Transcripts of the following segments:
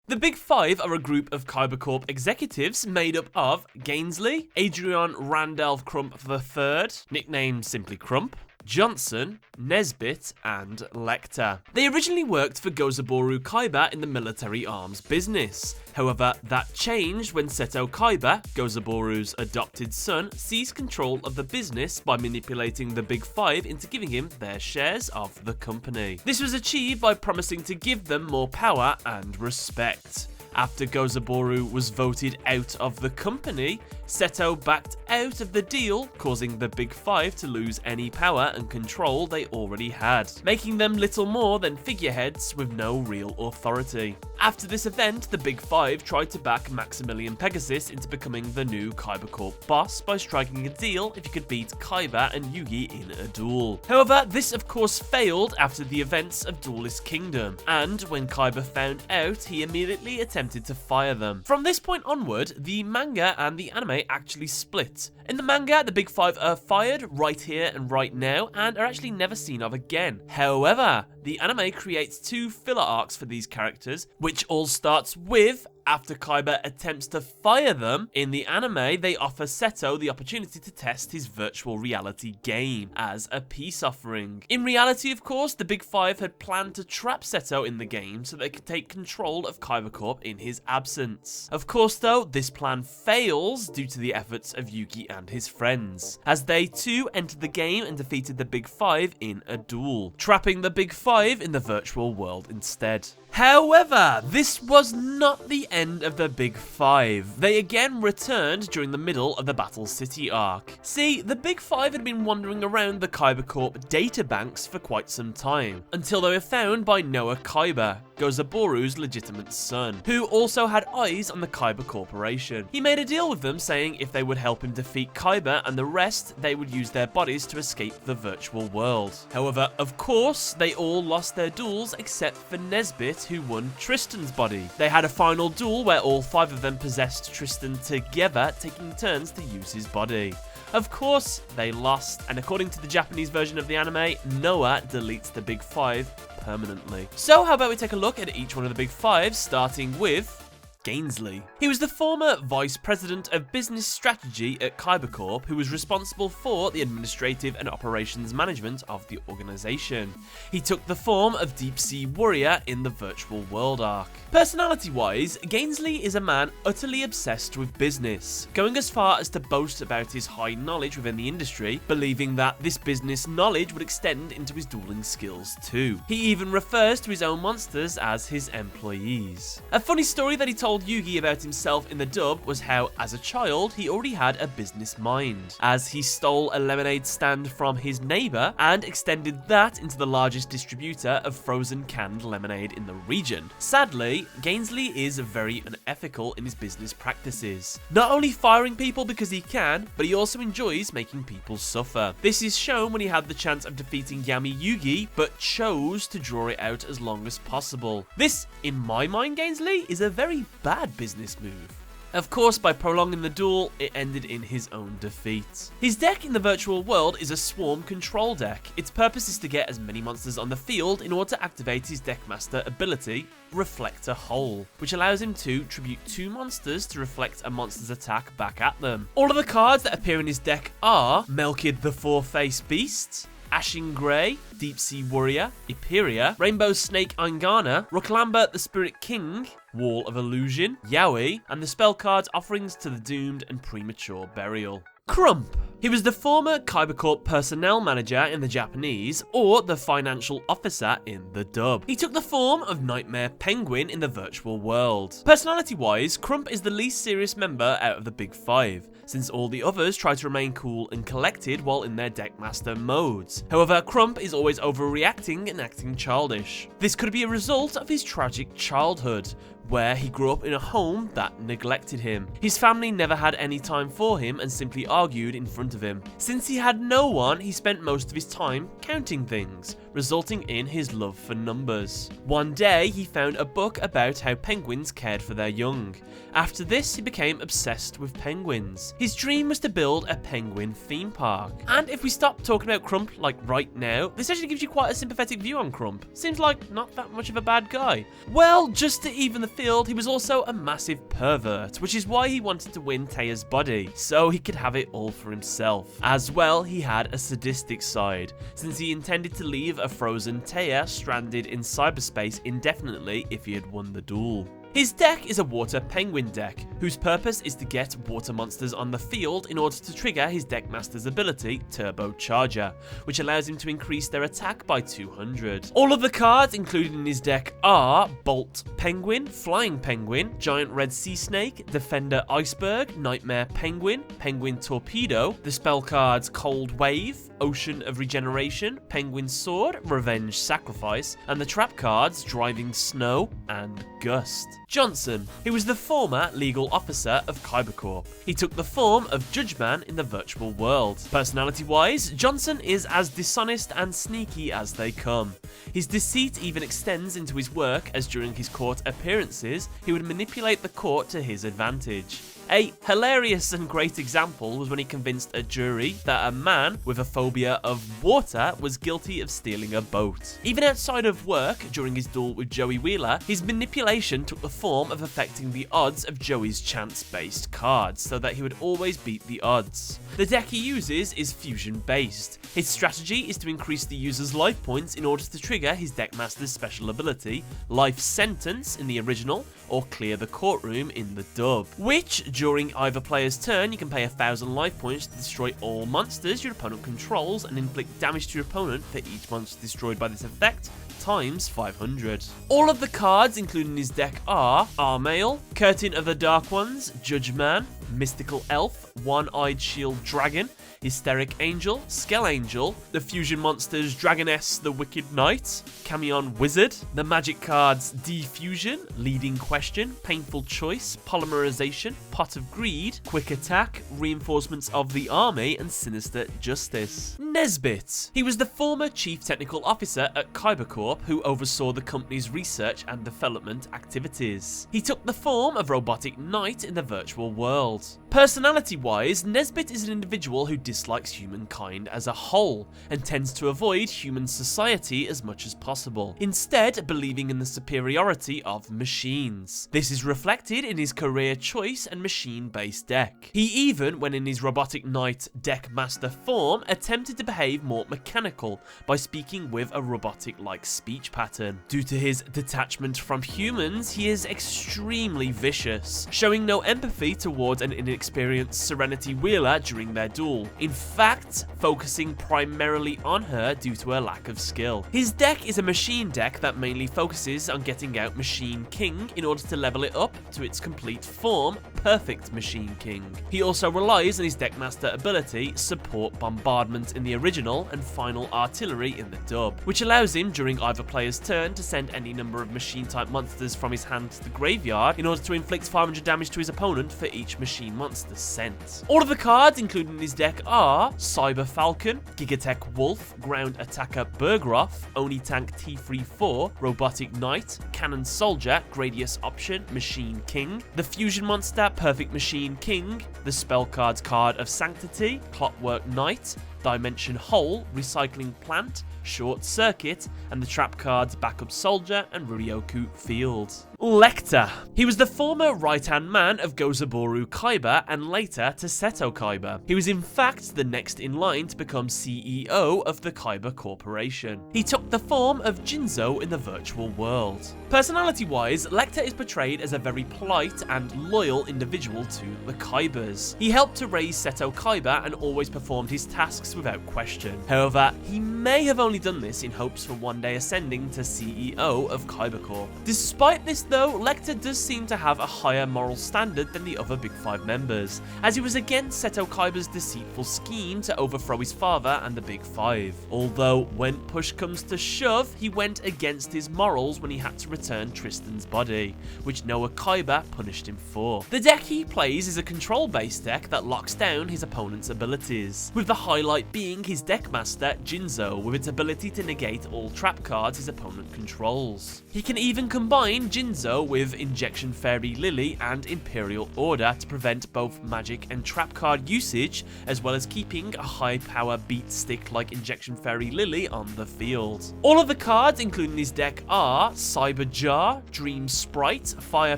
The Big Five are a group of Kyber Corp executives made up of Gainsley, Adrian Randolph Crump III, nicknamed simply Crump, Johnson, Nesbitt, and Lecter. They originally worked for Gozaboru Kyber in the military arms business. However, that changed when Seto Kyber, Gozaboru's adopted son, seized control of the business by manipulating the Big Five into giving him their shares of the company. This was achieved by promising to give them more power and respect. After Gozaboru was voted out of the company, Seto backed out of the deal, causing the Big Five to lose any power and control they already had, making them little more than figureheads with no real authority. After this event, the Big Five tried to back Maximilian Pegasus into becoming the new Kyber Corp boss by striking a deal if he could beat Kyber and Yugi in a duel. However, this of course failed after the events of Duelist Kingdom, and when Kyber found out, he immediately attempted to fire them. From this point onward, the manga and the anime actually split. In the manga, the Big Five are fired right here and right now, and are actually never seen of again. However, the anime creates 2 filler arcs for these characters, which all starts with after Kyber attempts to fire them. In the anime, they offer Seto the opportunity to test his virtual reality game as a peace offering. In reality, of course, the Big Five had planned to trap Seto in the game so they could take control of Kyber Corp in his absence. Of course, though, this plan fails due to the efforts of Yugi and his friends, as they too entered the game and defeated the Big Five in a duel, trapping the Big Five in the virtual world instead. However, this was not the end of the Big Five. They again returned during the middle of the Battle City arc. See, the Big Five had been wandering around the Kyber Corp databanks for quite some time, until they were found by Noah Kyber, Gozaboru's legitimate son, who also had eyes on the Kyber Corporation. He made a deal with them saying if they would help him defeat Kyber and the rest, they would use their bodies to escape the virtual world. However, of course, they all lost their duels except for Nesbitt, who won Tristan's body. They had a final duel where all 5 of them possessed Tristan together, taking turns to use his body. Of course, they lost, and according to the Japanese version of the anime, Noah deletes the Big Five permanently. So how about we take a look at each one of the Big Five, starting with Gainsley. He was the former Vice President of Business Strategy at Kyber Corp, who was responsible for the administrative and operations management of the organization. He took the form of Deep Sea Warrior in the Virtual World arc. Personality-wise, Gainsley is a man utterly obsessed with business, going as far as to boast about his high knowledge within the industry, believing that this business knowledge would extend into his dueling skills too. He even refers to his own monsters as his employees. A funny story that he told Yugi about himself in the dub was how, as a child, he already had a business mind, as he stole a lemonade stand from his neighbor and extended that into the largest distributor of frozen canned lemonade in the region. Sadly, Gainsley is very unethical in his business practices, not only firing people because he can, but he also enjoys making people suffer. This is shown when he had the chance of defeating Yami Yugi, but chose to draw it out as long as possible. This, in my mind, Gainsley, is a very bad business move. Of course, by prolonging the duel, it ended in his own defeat. His deck in the virtual world is a swarm control deck. Its purpose is to get as many monsters on the field in order to activate his deckmaster ability, Reflector Hole, which allows him to tribute 2 monsters to reflect a monster's attack back at them. All of the cards that appear in his deck are Melkid the Four-Faced Beast, Ashen Grey, Deep Sea Warrior, Eperia, Rainbow Snake Ingana, Rocklamba the Spirit King, Wall of Illusion, Yaoi, and the spell cards Offerings to the Doomed and Premature Burial. Crump. He was the former Kyber Corp personnel manager in the Japanese, or the financial officer in the dub. He took the form of Nightmare Penguin in the virtual world. Personality-wise, Crump is the least serious member out of the Big Five, since all the others try to remain cool and collected while in their deckmaster modes. However, Crump is always overreacting and acting childish. This could be a result of his tragic childhood, where he grew up in a home that neglected him. His family never had any time for him and simply argued in front of him. Since he had no one, he spent most of his time counting things, resulting in his love for numbers. One day, he found a book about how penguins cared for their young. After this, he became obsessed with penguins. His dream was to build a penguin theme park. And if we stop talking about Crump like right now, this actually gives you quite a sympathetic view on Crump. Seems like not that much of a bad guy. Well, just to even the field, he was also a massive pervert, which is why he wanted to win Teia's body, so he could have it all for himself. As well, he had a sadistic side, since he intended to leave a frozen Teia stranded in cyberspace indefinitely if he had won the duel. His deck is a water penguin deck, whose purpose is to get water monsters on the field in order to trigger his deckmaster's ability, Turbo Charger, which allows him to increase their attack by 200. All of the cards included in his deck are Bolt Penguin, Flying Penguin, Giant Red Sea Snake, Defender Iceberg, Nightmare Penguin, Penguin Torpedo, the spell cards Cold Wave, Ocean of Regeneration, Penguin Sword, Revenge Sacrifice, and the trap cards Driving Snow and Gust. Johnson. He was the former legal officer of Kybercorp. He took the form of Judgeman in the virtual world. Personality-wise, Johnson is as dishonest and sneaky as they come. His deceit even extends into his work, as during his court appearances, he would manipulate the court to his advantage. A hilarious and great example was when he convinced a jury that a man with a phobia of water was guilty of stealing a boat. Even outside of work, during his duel with Joey Wheeler, his manipulation took the form of affecting the odds of Joey's chance-based cards, so that he would always beat the odds. The deck he uses is fusion-based. His strategy is to increase the user's life points in order to trigger his deckmaster's special ability, Life Sentence in the original, or Clear the Courtroom in the dub, which, during either player's turn, you can pay 1,000 life points to destroy all monsters your opponent controls and inflict damage to your opponent for each monster destroyed by this effect, times 500. All of the cards included in his deck are Armail, Curtain of the Dark Ones, Judgeman, Mystical Elf, One-Eyed Shield Dragon, Hysteric Angel, Skell Angel, the fusion monsters Dragoness the Wicked Knight, Camion Wizard, the magic cards Defusion, Leading Question, Painful Choice, Polymerization, Pot of Greed, Quick Attack, Reinforcements of the Army, and Sinister Justice. Nesbitt. He was the former Chief Technical Officer at Kybercorp who oversaw the company's research and development activities. He took the form of Robotic Knight in the virtual world. Personality-wise, Nesbitt is an individual who dislikes humankind as a whole, and tends to avoid human society as much as possible, instead believing in the superiority of machines. This is reflected in his career choice and machine-based deck. He even, when in his Robotic Knight deck master form, attempted to behave more mechanical by speaking with a robotic-like speech pattern. Due to his detachment from humans, he is extremely vicious, showing no empathy towards an inexperienced Serenity Wheeler during their duel, in fact, focusing primarily on her due to her lack of skill. His deck is a machine deck that mainly focuses on getting out Machine King in order to level it up to its complete form, Perfect Machine King. He also relies on his deckmaster ability, Support Bombardment in the original and Final Artillery in the dub, which allows him during either player's turn to send any number of machine-type monsters from his hand to the graveyard in order to inflict 500 damage to his opponent for each machine monster sent. All of the cards included in his deck are Cyber Falcon, Gigatech Wolf, Ground Attacker Bergroff, Oni Tank T34, Robotic Knight, Cannon Soldier, Gradius Option, Machine King, the Fusion Monster, Perfect Machine King, the Spell Cards Card of Sanctity, Clockwork Knight, Dimension Hole, Recycling Plant, Short Circuit, and the trap cards Backup Soldier and Ruryoku Field. Lecter. He was the former right-hand man of Gozaboru Kaiba and later to Seto Kaiba. He was in fact the next in line to become CEO of the Kaiba Corporation. He took the form of Jinzo in the virtual world. Personality-wise, Lecter is portrayed as a very polite and loyal individual to the Kaibas. He helped to raise Seto Kaiba and always performed his tasks without question. However, he may have only done this in hopes for one day ascending to CEO of Kybercorp. Despite this though, Lecter does seem to have a higher moral standard than the other Big Five members, as he was against Seto Kaiba's deceitful scheme to overthrow his father and the Big Five. Although, when push comes to shove, he went against his morals when he had to return Tristan's body, which Noah Kaiba punished him for. The deck he plays is a control-based deck that locks down his opponent's abilities, with the highlight highlight being his deckmaster, Jinzo, with its ability to negate all trap cards his opponent controls. He can even combine Jinzo with Injection Fairy Lily and Imperial Order to prevent both magic and trap card usage, as well as keeping a high power beat stick like Injection Fairy Lily on the field. All of the cards included in his deck are Cyber Jar, Dream Sprite, Fire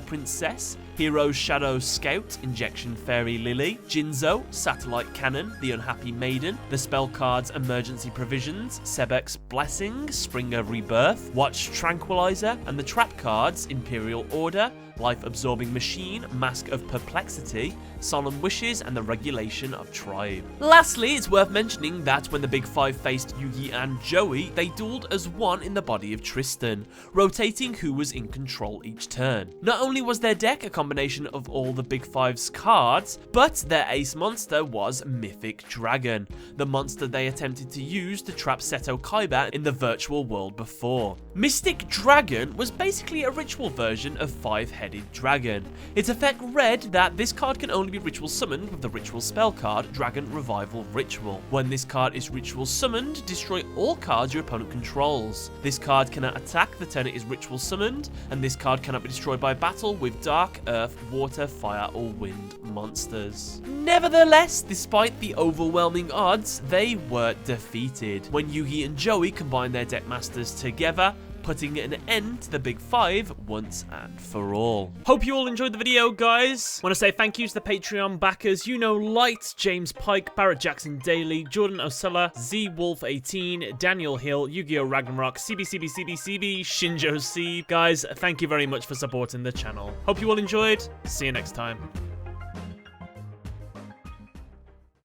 Princess, Hero's Shadow Scout, Injection Fairy Lily, Jinzo, Satellite Cannon, The Unhappy Maiden, the spell cards Emergency Provisions, Sebek's Blessing, Spring of Rebirth, Watch Tranquilizer, and the trap cards Imperial Order, Life Absorbing Machine, Mask of Perplexity, Solemn Wishes, and the Regulation of Tribe. Lastly, it's worth mentioning that when the Big Five faced Yugi and Joey, they dueled as one in the body of Tristan, rotating who was in control each turn. Not only was their deck a combination of all the Big Five's cards, but their ace monster was Mythic Dragon, the monster they attempted to use to trap Seto Kaiba in the virtual world before. Mystic Dragon was basically a ritual version of Five-Headed Dragon. Its effect read that this card can only be ritual summoned with the ritual spell card Dragon Revival Ritual. When this card is ritual summoned, destroy all cards your opponent controls. This card cannot attack the turn it is ritual summoned, and this card cannot be destroyed by battle with dark, earth, water, fire, or wind monsters. Nevertheless, despite the overwhelming odds, they were defeated when Yugi and Joey combined their deckmasters together, putting an end to the Big Five once and for all. Hope you all enjoyed the video, guys. Want to say thank you to the Patreon backers. You know, Light, James Pike, Barrett Jackson Daly, Jordan Osella, Z Wolf 18, Daniel Hill, Yu-Gi-Oh! Ragnarok, CB, Shinjo C. Guys, thank you very much for supporting the channel. Hope you all enjoyed. See you next time.